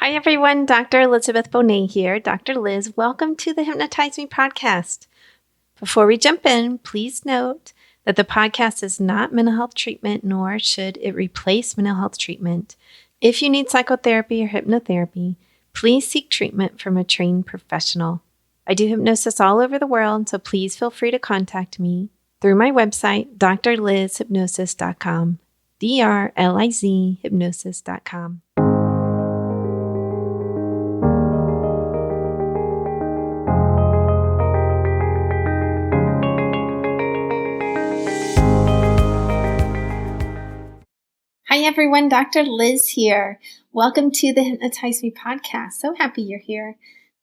Hi, everyone. Dr. Elizabeth Bonet here. Dr. Liz, welcome to the Hypnotize Me podcast. Before we jump in, please note that the podcast is not mental health treatment, nor should it replace mental health treatment. If you need psychotherapy or hypnotherapy, please seek treatment from a trained professional. I do hypnosis all over the world, so please feel free to contact me through my website, drlizhypnosis.com, DRLIZ hypnosis.com. Hi, everyone. Dr. Liz here. Welcome to the Hypnotize Me podcast. So happy you're here.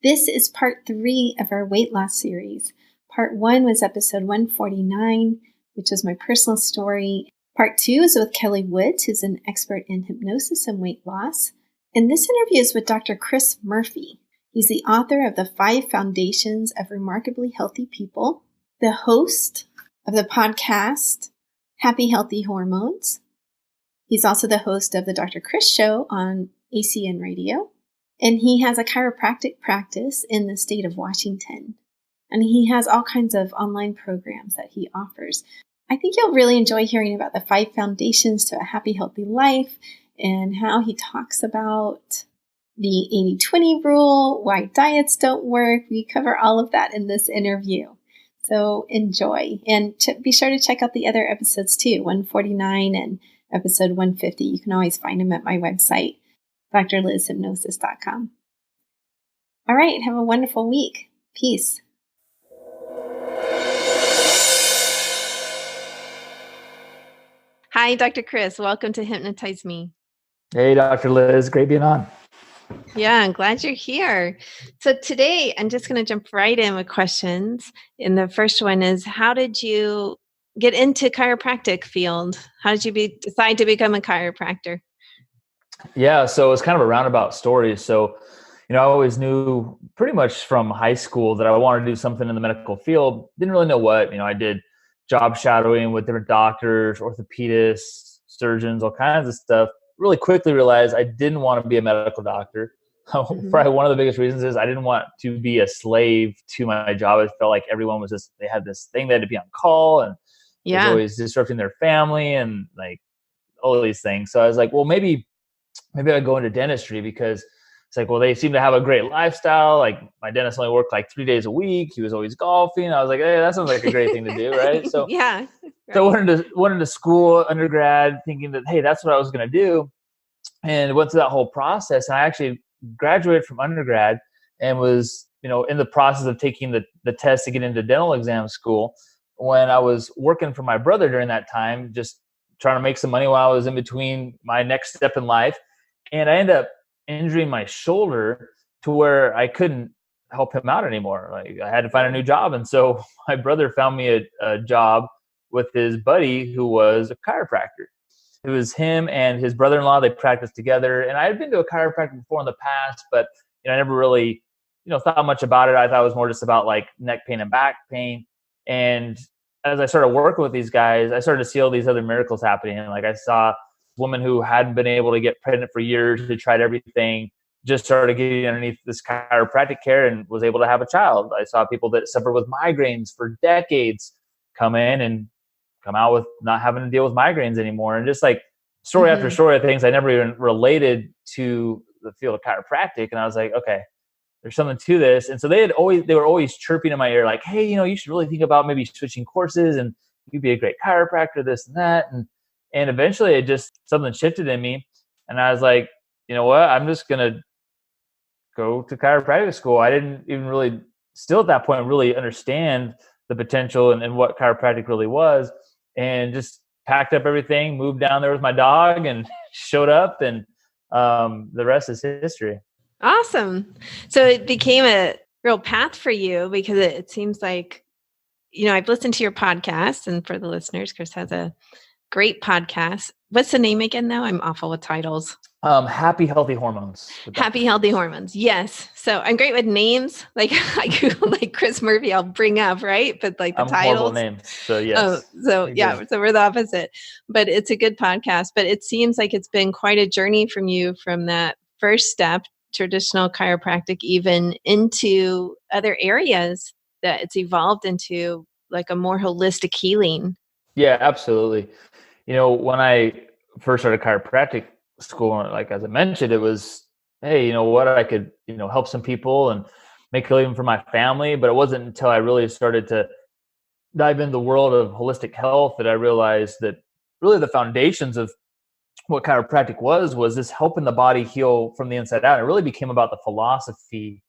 This is part 3 of our weight loss series. Part 1 was episode 149, which was my personal story. Part 2 is with Kelly Woods, who's an expert in hypnosis and weight loss. And this interview is with Dr. Chris Murphy. He's the author of the 5 Foundations of Remarkably Healthy People, the host of the podcast Happy Healthy Hormones. He's also the host of the Dr. Chris Show on ACN Radio, and he has a chiropractic practice in the state of Washington. And he has all kinds of online programs that he offers. I think you'll really enjoy hearing about the 5 foundations to a happy, healthy life and how he talks about the 80-20 rule, why diets don't work. We cover all of that in this interview. So enjoy. And be sure to check out the other episodes too, 149 and episode 150. You can always find them at my website, drlizhypnosis.com. All right. Have a wonderful week. Peace. Hi, Dr. Chris. Welcome to Hypnotize Me. Hey, Dr. Liz. Great being on. Yeah, I'm glad you're here. So today, I'm just going to jump right in with questions. And the first one is, how did you get into chiropractic field? How did you decide to become a chiropractor? Yeah, so it's kind of a roundabout story. So, I always knew pretty much from high school that I wanted to do something in the medical field. Didn't really know what. I did job shadowing with different doctors, orthopedists, surgeons, all kinds of stuff. Really quickly realized I didn't want to be a medical doctor. Probably one of the biggest reasons is I didn't want to be a slave to my job. I felt like everyone was they had this thing they had to be on call, and it was always disrupting their family and like all these things. So I was like, well, maybe I'd go into dentistry, because it's like, well, they seem to have a great lifestyle. Like my dentist only worked like 3 days a week. He was always golfing. I was like, hey, that sounds like a great thing to do, right? So yeah. So I went into school, undergrad, thinking that, hey, that's what I was going to do. And went through that whole process. And I actually graduated from undergrad and was, in the process of taking the test to get into dental exam school, when I was working for my brother during that time, just trying to make some money while I was in between my next step in life. And I ended up injuring my shoulder to where I couldn't help him out anymore. Like I had to find a new job. And so my brother found me a job with his buddy who was a chiropractor. It was him and his brother-in-law. They practiced together. And I had been to a chiropractor before in the past, but I never really, thought much about it. I thought it was more just about like neck pain and back pain. And as I started working with these guys, I started to see all these other miracles happening. And like I saw a woman who hadn't been able to get pregnant for years, who tried everything, just started getting underneath this chiropractic care and was able to have a child. I saw people that suffered with migraines for decades come in and come out with not having to deal with migraines anymore. And just like story after story of things I never even related to the field of chiropractic. And I was like, okay, there's something to this. And so they were always chirping in my ear, like, hey, you should really think about maybe switching courses and you'd be a great chiropractor, this and that. And eventually something shifted in me. And I was like, you know what, I'm just going to go to chiropractic school. I didn't even really, still at that point, really understand the potential and what chiropractic really was. And just packed up everything, moved down there with my dog and showed up, and the rest is history. Awesome. So it became a real path for you, because it seems like, I've listened to your podcast, and for the listeners, Chris has a great podcast. What's the name again though? I'm awful with titles. Happy Healthy Hormones. Happy Healthy Hormones. Yes. So I'm great with names. Like I Google like Chris Murphy, I'll bring up, right? But like the titles. Horrible names. So yes. So we're the opposite. But it's a good podcast. But it seems like it's been quite a journey from you from that first step traditional chiropractic even into other areas, that it's evolved into like a more holistic healing. Yeah, absolutely. When I first started chiropractic school, like as I mentioned, it was, hey, you know what, I could, help some people and make a living for my family. But it wasn't until I really started to dive into the world of holistic health that I realized that really the foundations of what chiropractic was this helping the body heal from the inside out. It really became about the philosophy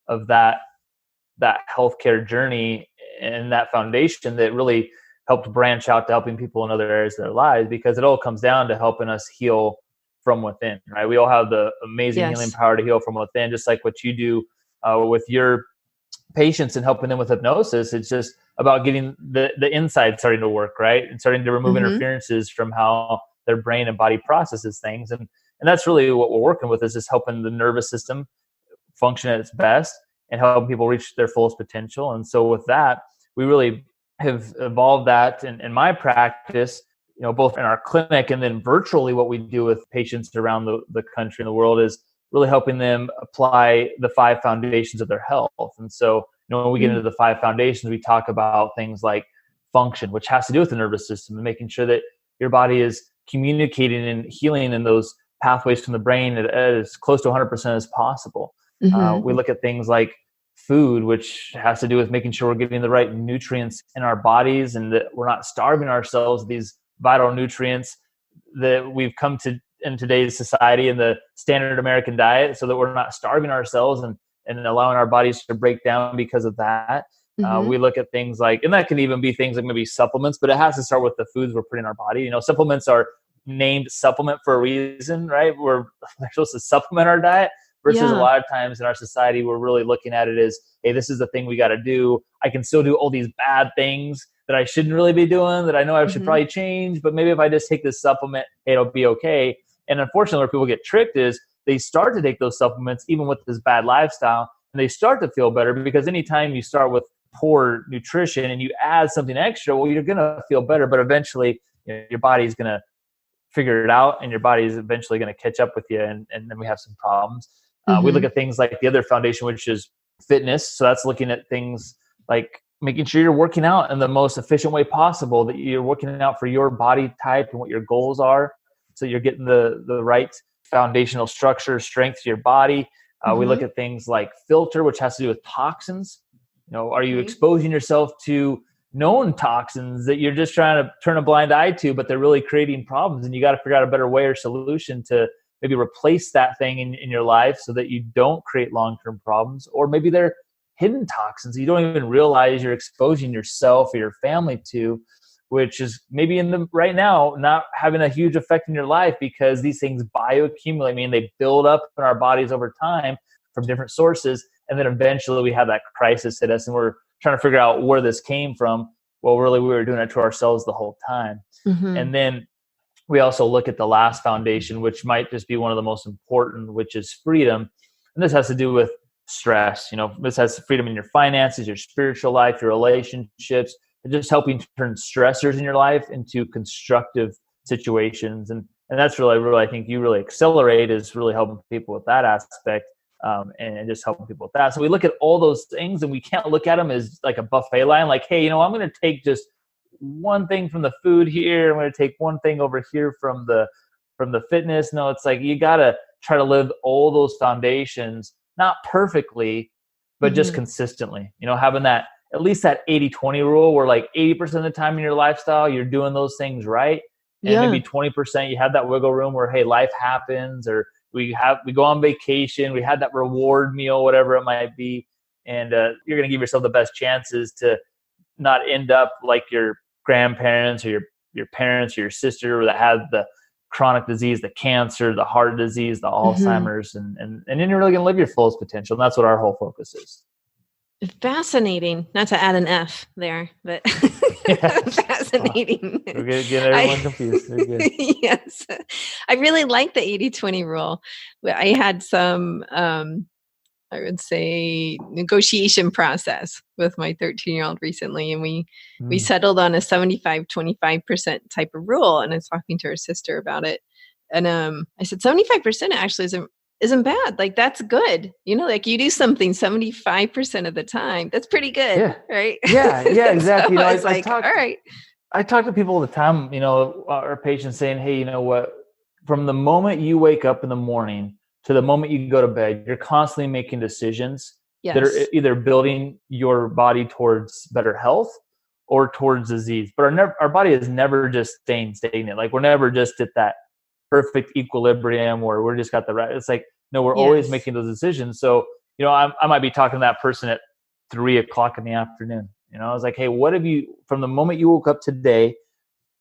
of that healthcare journey and that foundation that really helped branch out to helping people in other areas of their lives, because it all comes down to helping us heal from within, right? We all have the amazing healing power to heal from within, just like what you do with your patients and helping them with hypnosis. It's just about getting the inside starting to work, right? And starting to remove interferences from how their brain and body processes things. And that's really what we're working with, is just helping the nervous system function at its best and helping people reach their fullest potential. And so with that, we really have evolved that in my practice, both in our clinic and then virtually. What we do with patients around the country and the world is really helping them apply the 5 foundations of their health. And so, when we get into the 5 foundations, we talk about things like function, which has to do with the nervous system and making sure that your body is communicating and healing in those pathways from the brain at as close to 100% as possible. We look at things like food, which has to do with making sure we're getting the right nutrients in our bodies and that we're not starving ourselves of these vital nutrients that we've come to in today's society and the standard American diet, so that we're not starving ourselves and allowing our bodies to break down because of that. We look at things like, and that can even be things like maybe supplements, but it has to start with the foods we're putting in our body. Supplements are named supplement for a reason, right? We're supposed to supplement our diet. Versus a lot of times in our society, we're really looking at it as, hey, this is the thing we got to do. I can still do all these bad things that I shouldn't really be doing, that I know I should probably change, but maybe if I just take this supplement, it'll be okay. And unfortunately, where people get tricked is they start to take those supplements even with this bad lifestyle, and they start to feel better, because anytime you start with poor nutrition and you add something extra, well, you're going to feel better, but eventually your body's going to figure it out and your body is eventually going to catch up with you. And then we have some problems. We look at things like the other foundation, which is fitness. So that's looking at things like making sure you're working out in the most efficient way possible, that you're working out for your body type and what your goals are. So you're getting the right foundational structure, strength to your body. We look at things like filter, which has to do with toxins. Are you exposing yourself to known toxins that you're just trying to turn a blind eye to, but they're really creating problems, and you got to figure out a better way or solution to maybe replace that thing in your life so that you don't create long-term problems. Or maybe they're hidden toxins that you don't even realize you're exposing yourself or your family to, which is maybe right now not having a huge effect in your life, because these things bioaccumulate. I mean, they build up in our bodies over time from different sources. And then eventually we have that crisis hit us and we're trying to figure out where this came from. Well, really, we were doing it to ourselves the whole time. And then we also look at the last foundation, which might just be one of the most important, which is freedom. And this has to do with stress. This has freedom in your finances, your spiritual life, your relationships, and just helping turn stressors in your life into constructive situations. And that's really, I think you really accelerate, is really helping people with that aspect. And just helping people with that. So we look at all those things, and we can't look at them as like a buffet line, like, hey, I'm going to take just one thing from the food here, I'm going to take one thing over here from the fitness. No, it's like you got to try to live all those foundations, not perfectly, but just consistently, having that, at least that 80-20 rule, where like 80% of the time in your lifestyle, you're doing those things right. And maybe 20% you have that wiggle room where, hey, life happens, or we go on vacation, we had that reward meal, whatever it might be. And you're going to give yourself the best chances to not end up like your grandparents or your parents or your sister that had the chronic disease, the cancer, the heart disease, the Alzheimer's, and then you're really going to live your fullest potential. And that's what our whole focus is. Fascinating. Not to add an F there, but fascinating. We're going to get everyone confused. Yes. I really like the 80-20 rule. I had some, I would say, negotiation process with my 13-year-old recently, and we settled on a 75-25% type of rule. And I was talking to her sister about it, and I said 75% actually isn't bad. Like, that's good. You know, like you do something 75% of the time. That's pretty good. Yeah. Right. Yeah, exactly. So You know, it's like, all right. I talk to people all the time, you know, our patients saying, hey, you know what, from the moment you wake up in the morning to the moment you go to bed, you're constantly making decisions that are Yes. either building your body towards better health or towards disease. But our body is never just staying stagnant. Like, we're never just at that perfect equilibrium where we're just got the right. It's like, no, we're always Yes. making those decisions. So, you know, I might be talking to that person at 3 o'clock in the afternoon. You know, I was like, hey, what have you, from the moment you woke up today,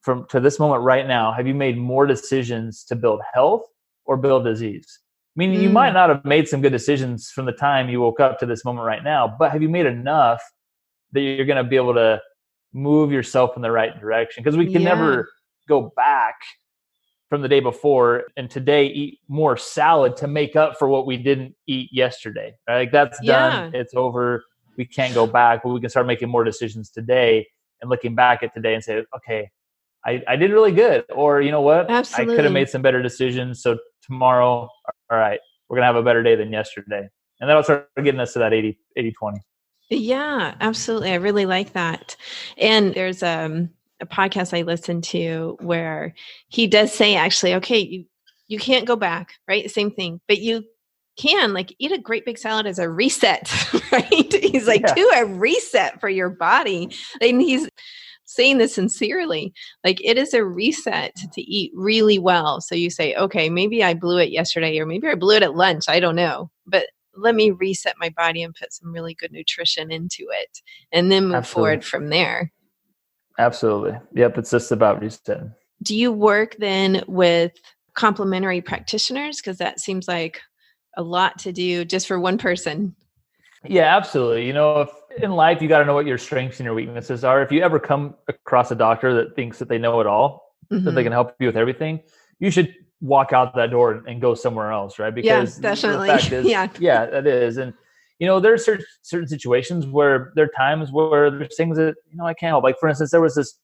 from to this moment right now, have you made more decisions to build health or build disease? Meaning you might not have made some good decisions from the time you woke up to this moment right now, but have you made enough that you're going to be able to move yourself in the right direction? Because we can never go back from the day before and today eat more salad to make up for what we didn't eat yesterday. Right? Like, that's done. It's over. We can't go back, but we can start making more decisions today and looking back at today and say, okay, I did really good. Or, you know what? Absolutely. I could have made some better decisions. So tomorrow, all right, we're going to have a better day than yesterday. And that'll start getting us to that 80-20. Yeah, absolutely. I really like that. And there's a podcast I listened to where he does say, actually, okay, you can't go back, right? Same thing, but you can, like, eat a great big salad as a reset, right? He's like, do a reset for your body. And he's saying this sincerely, like, it is a reset to eat really well. So you say, okay, maybe I blew it yesterday, or maybe I blew it at lunch. I don't know, but let me reset my body and put some really good nutrition into it, and then move forward from there. Absolutely. Yep. It's just about resetting. Do you work then with complementary practitioners? Because that seems like a lot to do just for one person. Yeah, absolutely. You know, if in life, you got to know what your strengths and your weaknesses are. If you ever come across a doctor that thinks that they know it all, that they can help you with everything, you should walk out that door and go somewhere else, right? Because definitely. The fact is, yeah, that is. And, you know, there's certain situations where there are times where there's things that, you know, I can't help. Like, for instance, there was this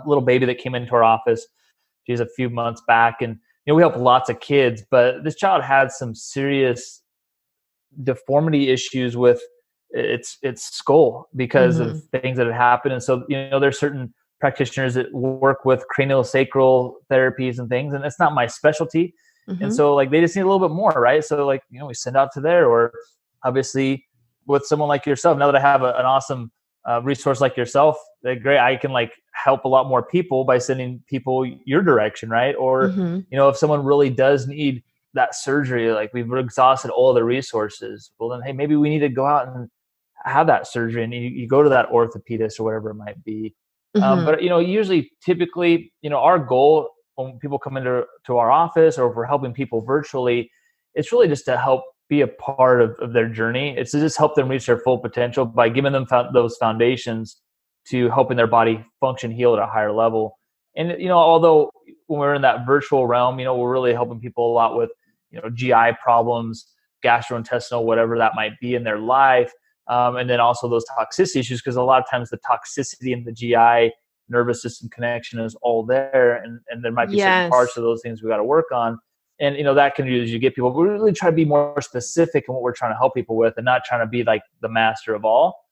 little baby that came into our office. She's a few months back, and, you know, we help lots of kids, but this child had some serious deformity issues with its skull because of things that had happened. And so, you know, there's certain practitioners that work with craniosacral therapies and things, and it's not my specialty. And so, like, they just need a little bit more, right? So, like, you know, we send out to there, or obviously with someone like yourself, now that I have an awesome resource like yourself, great, I can, like, help a lot more people by sending people your direction, right? Or, you know, if someone really does need that surgery, like, we've exhausted all the resources, well, then, hey, maybe we need to go out and have that surgery, and you go to that orthopedist or whatever it might be. But, you know, typically, you know, our goal when people come into our office, or if we're helping people virtually, it's really just to help be a part of their journey. It's to just help them reach their full potential by giving them those foundations to helping their body function, heal at a higher level. And, you know, although when we're in that virtual realm, you know, we're really helping people a lot with, you know, GI problems, gastrointestinal, whatever that might be in their life. And then also those toxicity issues, because a lot of times the toxicity in the GI nervous system connection is all there. And there might be certain parts of those things we got to work on. And, you know, that can use, you get people, we really try to be more specific in what we're trying to help people with, and not trying to be like the master of all.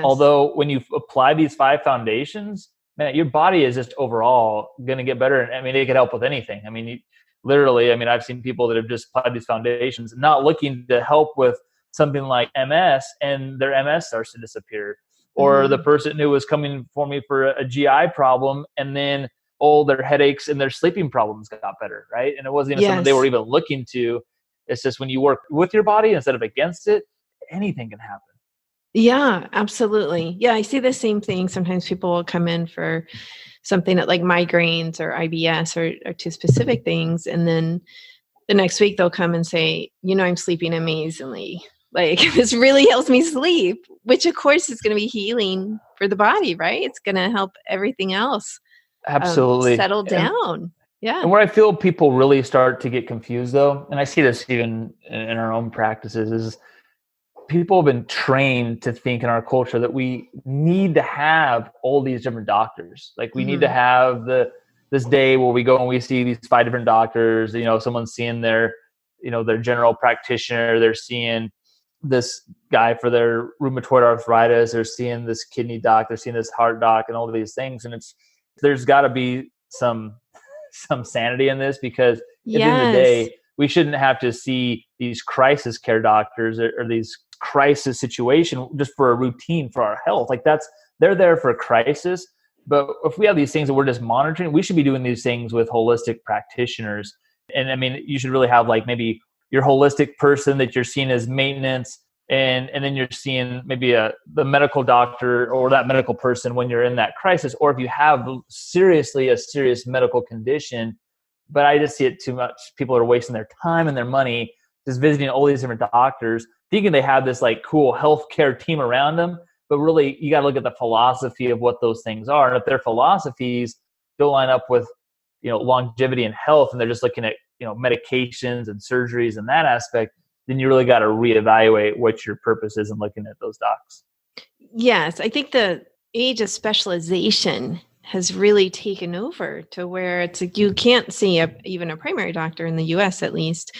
Although when you apply these 5 foundations, man, your body is just overall going to get better. And I mean, it could help with anything. I mean, literally, I mean, I've seen people that have just applied these foundations, not looking to help with something like MS, and their MS starts to disappear. Or the person who was coming for me for a GI problem, and then all their headaches and their sleeping problems got better, right? And it wasn't even something they were even looking to. It's just when you work with your body instead of against it, anything can happen. Yeah, absolutely. Yeah, I see the same thing. Sometimes people will come in for something like migraines or IBS or 2 specific things. And then the next week they'll come and say, you know, I'm sleeping amazingly. Like, this really helps me sleep, which of course is going to be healing for the body, right? It's going to help everything else settle down. Yeah. And where I feel people really start to get confused, though, and I see this even in our own practices, is people have been trained to think in our culture that we need to have all these different doctors. Like, we need to have this day where we go and we see these 5 different doctors. You know, someone's seeing their their general practitioner, they're seeing this guy for their rheumatoid arthritis, they're seeing this kidney doc, they're seeing this heart doc, and all of these things. And there's got to be some sanity in this, because at the end of the day, we shouldn't have to see these crisis care doctors or these crisis situation just for a routine for our health. Like they're there for a crisis. But if we have these things that we're just monitoring, we should be doing these things with holistic practitioners. And I mean, you should really have like maybe your holistic person that you're seeing as maintenance, and then you're seeing maybe the medical doctor or that medical person when you're in that crisis, or if you have a serious medical condition. But I just see it too much. People are wasting their time and their money just visiting all these different doctors, thinking they have this like cool healthcare team around them. But really, you got to look at the philosophy of what those things are. And if their philosophies don't line up with, longevity and health, and they're just looking at, medications and surgeries and that aspect, then you really got to reevaluate what your purpose is in looking at those docs. Yes, I think the age of specialization has really taken over to where it's like you can't see even a primary doctor in the US at least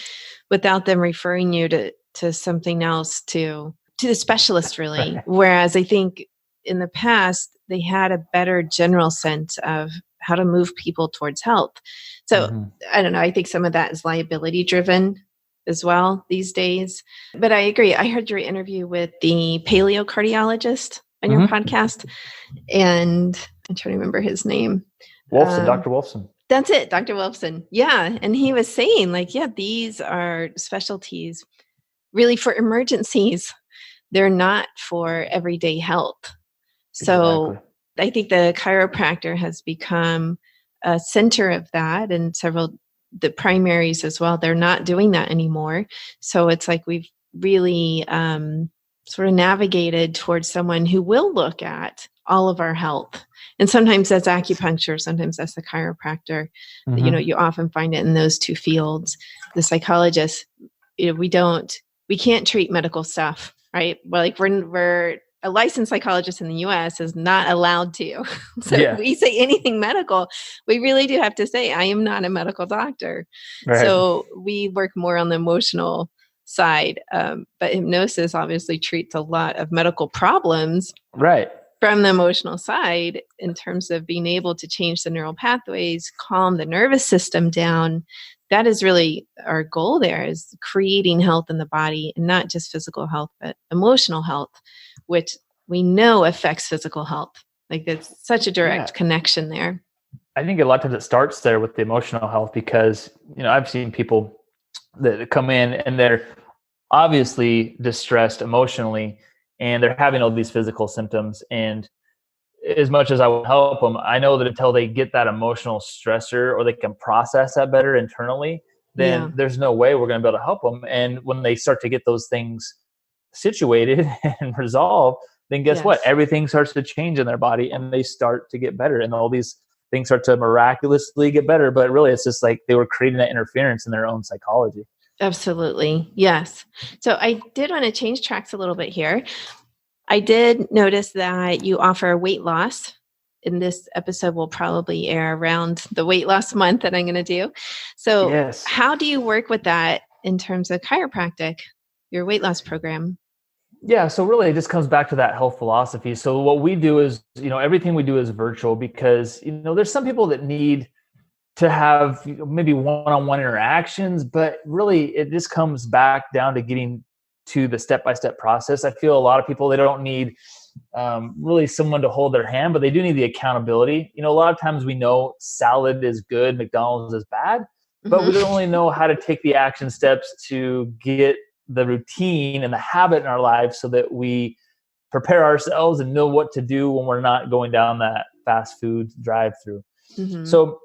without them referring you to something else, to the specialist really. Right. Whereas I think in the past they had a better general sense of how to move people towards health. So I don't know, I think some of that is liability driven as well these days. But I agree. I heard your interview with the paleocardiologist on your podcast, and I'm trying to remember his name. Wolfson, Dr. Wolfson. That's it, Dr. Wolfson. Yeah. And he was saying like, yeah, these are specialties really for emergencies. They're not for everyday health. So exactly. I think the chiropractor has become a center of that, and the primaries as well. They're not doing that anymore. So it's like we've really sort of navigated towards someone who will look at all of our health. And sometimes that's acupuncture, sometimes that's the chiropractor. You often find it in those two fields. The psychologist, we can't treat medical stuff, right? Well, like we're a licensed psychologist in the US is not allowed to. So if we say anything medical, we really do have to say, I am not a medical doctor. Right. So we work more on the emotional side. But hypnosis obviously treats a lot of medical problems. Right. From the emotional side, in terms of being able to change the neural pathways, calm the nervous system down. That is really our goal there, is creating health in the body, and not just physical health, but emotional health, which we know affects physical health. Like there's such a direct connection there. I think a lot of times it starts there with the emotional health, because, I've seen people that come in and they're obviously distressed emotionally, and they're having all these physical symptoms. And as much as I will help them, I know that until they get that emotional stressor, or they can process that better internally, then there's no way we're going to be able to help them. And when they start to get those things situated and resolved, then guess what? Everything starts to change in their body, and they start to get better. And all these things start to miraculously get better. But really, it's just like they were creating that interference in their own psychology. Absolutely. Yes. So I did want to change tracks a little bit here. I did notice that you offer weight loss. In this episode will probably air around the weight loss month that I'm going to do. So how do you work with that in terms of chiropractic, your weight loss program? Yeah. So really it just comes back to that health philosophy. So what we do is, everything we do is virtual, because, there's some people that need to have maybe one-on-one interactions, but really it just comes back down to getting to the step-by-step process. I feel a lot of people, they don't need really someone to hold their hand, but they do need the accountability. A lot of times we know salad is good, McDonald's is bad, but we don't really know how to take the action steps to get the routine and the habit in our lives so that we prepare ourselves and know what to do when we're not going down that fast food drive-through. So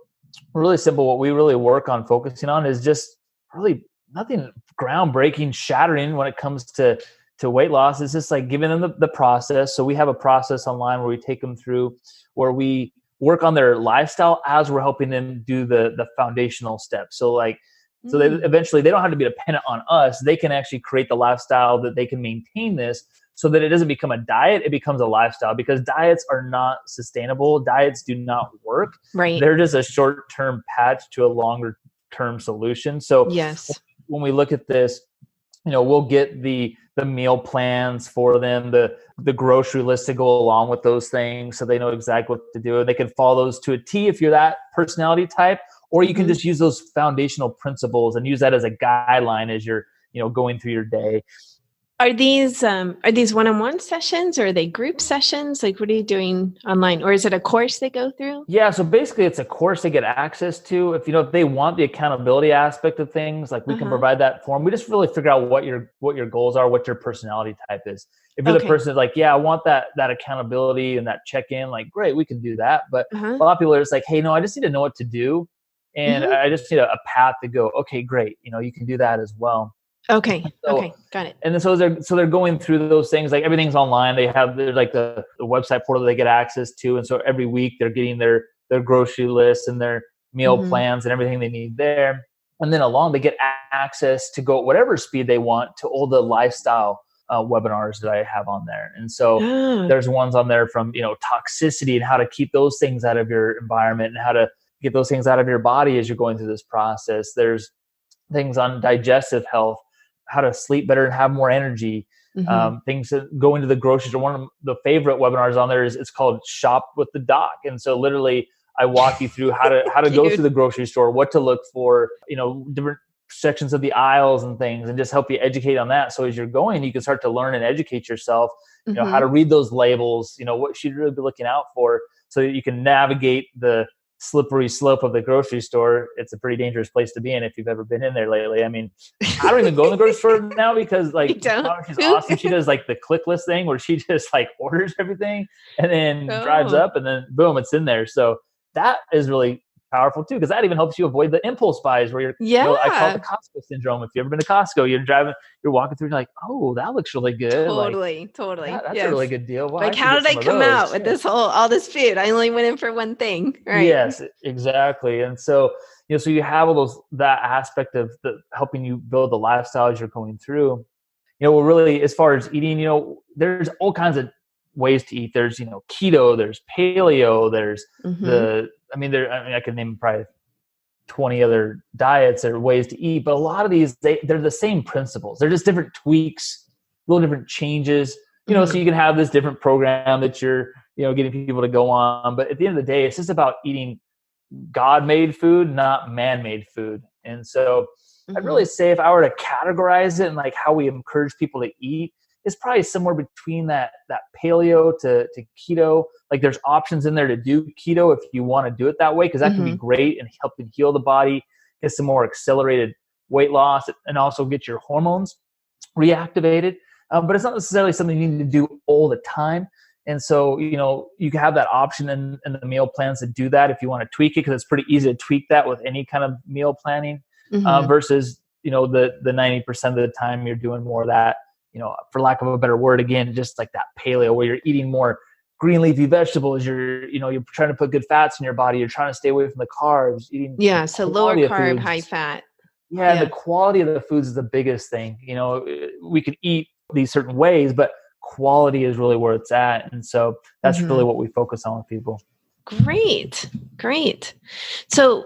really simple. What we really work on focusing on is just really nothing groundbreaking, shattering when it comes to weight loss. It's just like giving them the process. So we have a process online where we take them through, where we work on their lifestyle as we're helping them do the foundational steps. So so they eventually, they don't have to be dependent on us. They can actually create the lifestyle that they can maintain this, so that it doesn't become a diet, it becomes a lifestyle, because diets are not sustainable. Diets do not work. Right. They're just a short-term patch to a longer-term solution. So when we look at this, we'll get the meal plans for them, the grocery list to go along with those things, so they know exactly what to do. They can follow those to a T if you're that personality type, or you can just use those foundational principles and use that as a guideline as you're, going through your day. Are these one-on-one sessions, or are they group sessions? Like, what are you doing online, or is it a course they go through? Yeah, so basically it's a course they get access to. If they want the accountability aspect of things, like we can provide that for them. We just really figure out what your goals are, what your personality type is. If you're the person that's like, yeah, I want that accountability and that check-in, like, great, we can do that. But a lot of people are just like, hey, no, I just need to know what to do, and I just need a path to go. Okay, great, you can do that as well. Okay. Okay. Got it. And then so they're going through those things, like everything's online. There's like the website portal they get access to. And so every week they're getting their grocery lists and their meal plans and everything they need there. And then they get access to go at whatever speed they want to all the lifestyle webinars that I have on there. And so there's ones on there from, toxicity and how to keep those things out of your environment and how to get those things out of your body as you're going through this process. There's things on digestive health, how to sleep better and have more energy, things that go into the grocery store. One of the favorite webinars on there it's called Shop with the Doc. And so literally I walk you through how to go through the grocery store, what to look for, different sections of the aisles and things, and just help you educate on that. So as you're going, you can start to learn and educate yourself, how to read those labels, what you should really be looking out for, so that you can navigate the slippery slope of the grocery store. It's a pretty dangerous place to be in if you've ever been in there lately. I mean, I don't even go in the grocery store now because she's awesome. She does like the click list thing where she just like orders everything and then drives up and then boom, it's in there. So that is really powerful too, because that even helps you avoid the impulse buys where I call it the Costco syndrome. If you've ever been to Costco, you're walking through, you're like, oh, that looks really good. Totally. That's a really good deal. Well, like, how did I come out with all this food? I only went in for one thing, right? Yes, exactly. And so, so you have that aspect of helping you build the lifestyle as you're going through. Really, as far as eating, there's all kinds of ways to eat. There's, keto, there's paleo, there's I can name probably 20 other diets or ways to eat, but a lot of these, they're the same principles. They're just different tweaks, little different changes, so you can have this different program that you're, getting people to go on. But at the end of the day, it's just about eating God-made food, not man-made food. And so I'd really say if I were to categorize it and like how we encourage people to eat, it's probably somewhere between that paleo to keto. Like there's options in there to do keto if you want to do it that way, because that can be great and helping heal the body, get some more accelerated weight loss, and also get your hormones reactivated. But it's not necessarily something you need to do all the time. And so, you can have that option in the meal plans to do that if you want to tweak it, because it's pretty easy to tweak that with any kind of meal planning versus, the 90% of the time you're doing more of that, for lack of a better word, again, just like that paleo where you're eating more green leafy vegetables, you're trying to put good fats in your body, you're trying to stay away from the carbs, eating so lower carb, high fat. And the quality of the foods is the biggest thing. We could eat these certain ways, but quality is really where it's at. And so that's really what we focus on with people. Great. So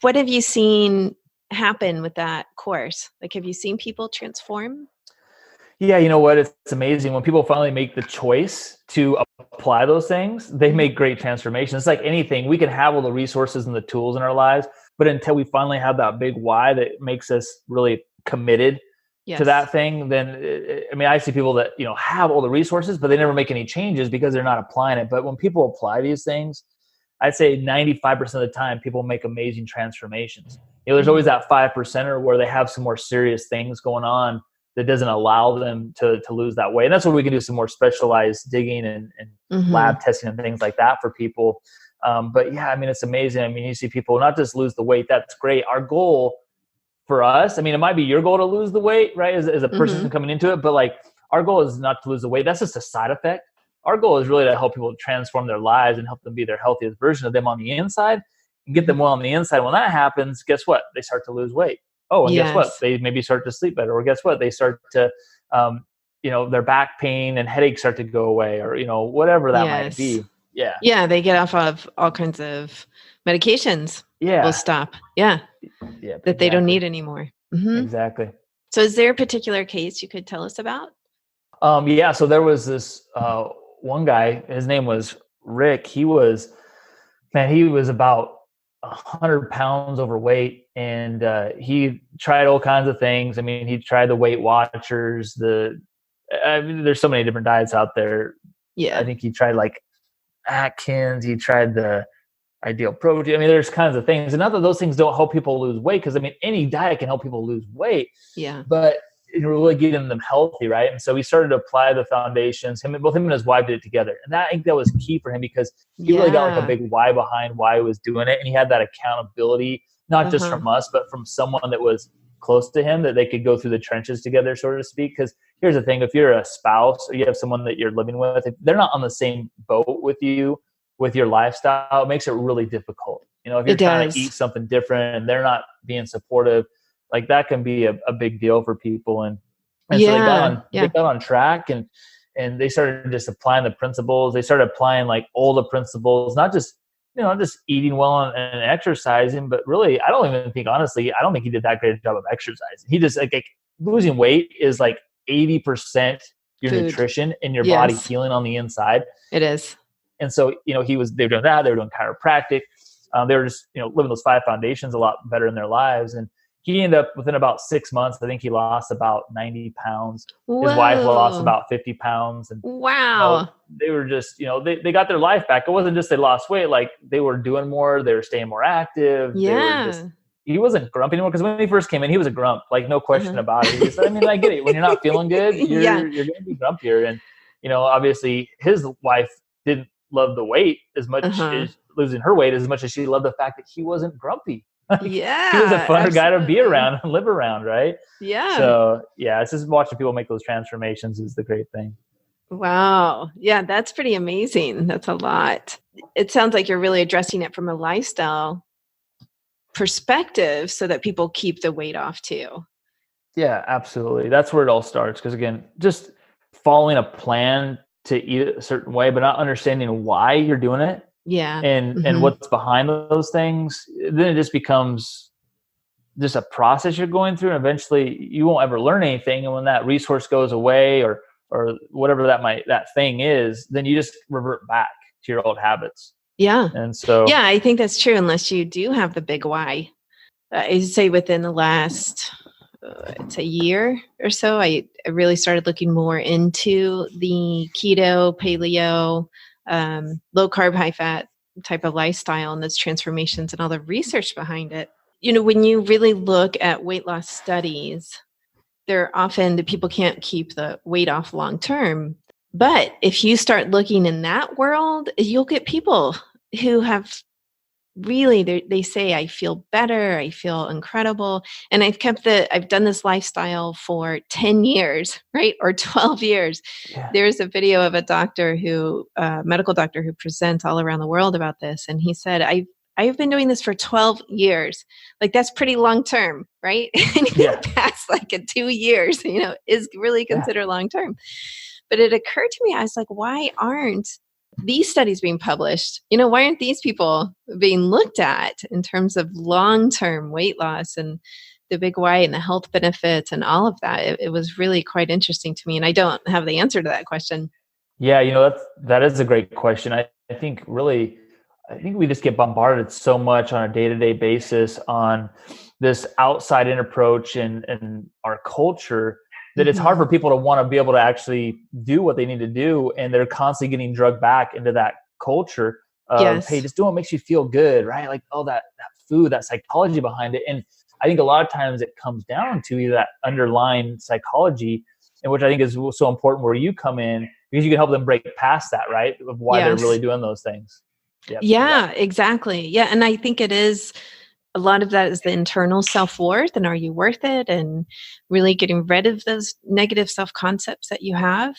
what have you seen happen with that course? Like, have you seen people transform? Yeah, you know what? It's amazing when people finally make the choice to apply those things. They make great transformations. It's like anything. We can have all the resources and the tools in our lives, but until we finally have that big why that makes us really committed to that thing, then I see people that have all the resources, but they never make any changes because they're not applying it. But when people apply these things, I'd say 95% of the time people make amazing transformations. There's always that 5%er where they have some more serious things going on that doesn't allow them to lose that weight. And that's where we can do some more specialized digging and lab testing and things like that for people. But yeah, it's amazing. You see people not just lose the weight. That's great. Our goal for us, it might be your goal to lose the weight, right? As a person coming into it, but like our goal is not to lose the weight. That's just a side effect. Our goal is really to help people transform their lives and help them be their healthiest version of them on the inside and get them well on the inside. When that happens, guess what? They start to lose weight. Oh, and guess what? They maybe start to sleep better, or guess what? They start to, their back pain and headaches start to go away, or, whatever that might be. Yeah. Yeah. They get off of all kinds of medications. Yeah. Will stop. Yeah. That they don't need anymore. Exactly. So is there a particular case you could tell us about? Yeah. So there was this one guy, his name was Rick. He was about 100 pounds overweight, and he tried all kinds of things. I mean, he tried the Weight Watchers, there's so many different diets out there. Yeah. I think he tried like Atkins, he tried the Ideal Protein. I mean, there's kinds of things. And not that those things don't help people lose weight, because I mean, any diet can help people lose weight. Yeah. But really getting them healthy, right? And so he started to apply the foundations. Both him and his wife did it together, and I think that was key for him, because he really got like a big why behind why he was doing it, and he had that accountability, not just from us, but from someone that was close to him, that they could go through the trenches together, so to speak. Because here's the thing: if you're a spouse or you have someone that you're living with, if they're not on the same boat with you with your lifestyle, it makes it really difficult. If you're trying to eat something different and they're not being supportive, like that can be a big deal for people. And so they got on track, and they started just applying the principles. They started applying like all the principles, not just eating well and exercising, but really, I don't think he did that great a job of exercising. He just like losing weight is like 80% your food, nutrition, and your body healing on the inside. It is. And so, they were doing that. They were doing chiropractic. They were just, living those 5 foundations a lot better in their lives. And he ended up within about 6 months, I think he lost about 90 pounds. Whoa. His wife lost about 50 pounds. And wow. They were just, they got their life back. It wasn't just they lost weight. Like they were doing more, they were staying more active. Yeah. He wasn't grumpy anymore, because when he first came in, he was a grump, like no question about it. He said, I get it. When you're not feeling good, you're going to be grumpier. And, obviously his wife didn't love the weight as much as losing her weight, as much as she loved the fact that he wasn't grumpy. He was a fun guy to be around and live around, right? Yeah. So it's just watching people make those transformations is the great thing. Wow. Yeah, that's pretty amazing. That's a lot. It sounds like you're really addressing it from a lifestyle perspective so that people keep the weight off too. Yeah, absolutely. That's where it all starts. Because again, just following a plan to eat it a certain way, but not understanding why you're doing it. Yeah. And what's behind those things, then it just becomes just a process you're going through, and eventually you won't ever learn anything. And when that resource goes away, or whatever that thing is, then you just revert back to your old habits. Yeah. And so I think that's true, unless you do have the big why. I'd say within the last it's a year or so, I really started looking more into the keto, paleo, low carb, high fat type of lifestyle, and those transformations and all the research behind it. When you really look at weight loss studies, they're often the people can't keep the weight off long term. But if you start looking in that world, you'll get people who have really, they say, I feel better, I feel incredible. And I've done this lifestyle for 10 years, right? Or 12 years. Yeah. There's a video of a medical doctor who presents all around the world about this. And he said, I've been doing this for 12 years. Like, that's pretty long term, right? And past like 2 years, is really considered long term. But it occurred to me, I was like, why aren't these studies being published? Why aren't these people being looked at in terms of long-term weight loss and the big why and the health benefits and all of that? It was really quite interesting to me. And I don't have the answer to that question. Yeah, that is a great question. I think we just get bombarded so much on a day-to-day basis on this outside-in approach and our culture, that it's hard for people to want to be able to actually do what they need to do. And they're constantly getting drugged back into that culture of, hey, just do what makes you feel good, right? Like, oh, that food, that psychology behind it. And I think a lot of times it comes down to that underlying psychology, and which I think is so important where you come in, because you can help them break past that, right? Of why they're really doing those things. Yeah, exactly. Yeah. And I think it is, a lot of that is the internal self-worth, and are you worth it? And really getting rid of those negative self-concepts that you have,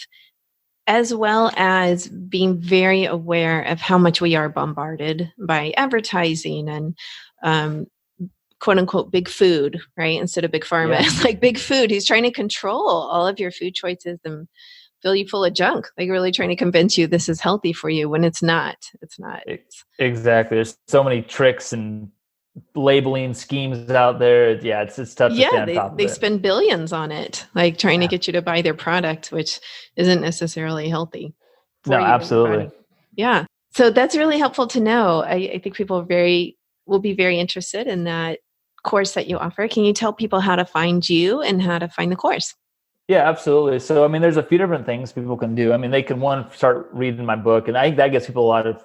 as well as being very aware of how much we are bombarded by advertising and quote unquote big food, right? Instead of big pharma. It's like big food. He's trying to control all of your food choices and fill you full of junk. Like, really trying to convince you this is healthy for you when it's not. It's not. Exactly. There's so many tricks and labeling schemes out there. Yeah, it's tough to stay on top of they it. spend billions on it, like trying to get you to buy their product, which isn't necessarily healthy for No, you. absolutely. Yeah. So that's really helpful to know. I think people will be very interested in that course that you offer. Can you tell people how to find you and how to find the course? Yeah, absolutely. So, I mean, there's a few different things people can do. I mean, they can start reading my book, and I think that gives people a lot of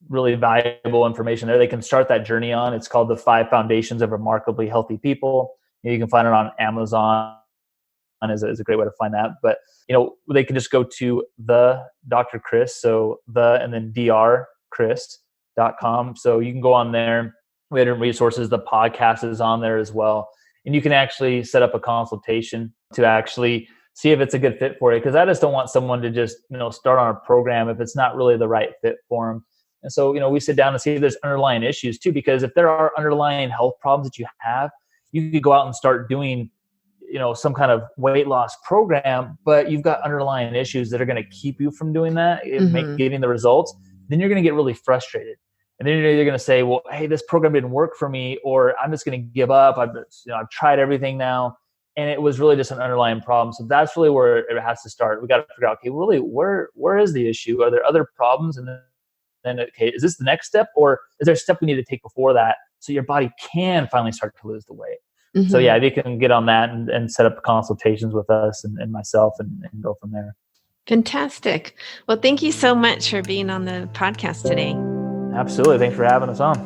really valuable information there. They can start that journey on. It's called The 5 Foundations of Remarkably Healthy People. You can find it on Amazon is a great way to find that. But, they can just go to the Dr. Chris, so the and then drchris.com. So you can go on there. We have different resources. The podcast is on there as well. And you can actually set up a consultation to actually see if it's a good fit for you. Because I just don't want someone to just, start on a program if it's not really the right fit for them. And so, we sit down and see if there's underlying issues too. Because if there are underlying health problems that you have, you could go out and start doing, some kind of weight loss program, but you've got underlying issues that are going to keep you from doing that, getting the results. Then you're going to get really frustrated. And then you're either going to say, well, hey, this program didn't work for me, or I'm just going to give up. I've tried everything now, and it was really just an underlying problem. So that's really where it has to start. We got to figure out, okay, really, where is the issue? Are there other problems? And then, okay, is this the next step, or is there a step we need to take before that so your body can finally start to lose the weight? Mm-hmm. So yeah, you can get on that and set up consultations with us and myself and go from there. Fantastic. Well, thank you so much for being on the podcast today. Absolutely. Thanks for having us on.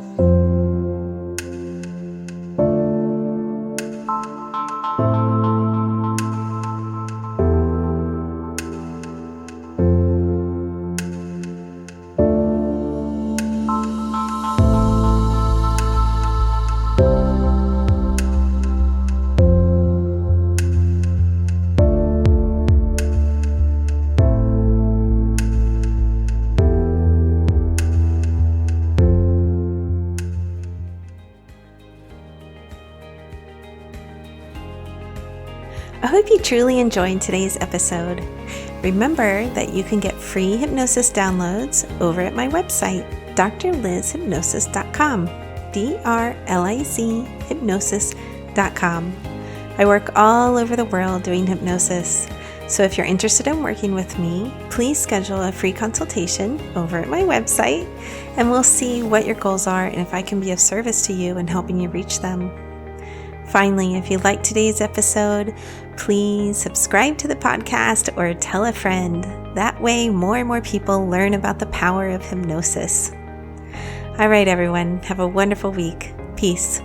I hope you truly enjoyed today's episode. Remember that you can get free hypnosis downloads over at my website, drlizhypnosis.com, DRLIZ hypnosis.com. I work all over the world doing hypnosis. So if you're interested in working with me, please schedule a free consultation over at my website, and we'll see what your goals are and if I can be of service to you in helping you reach them. Finally, if you liked today's episode, please subscribe to the podcast or tell a friend. That way, more and more people learn about the power of hypnosis. All right, everyone, have a wonderful week. Peace.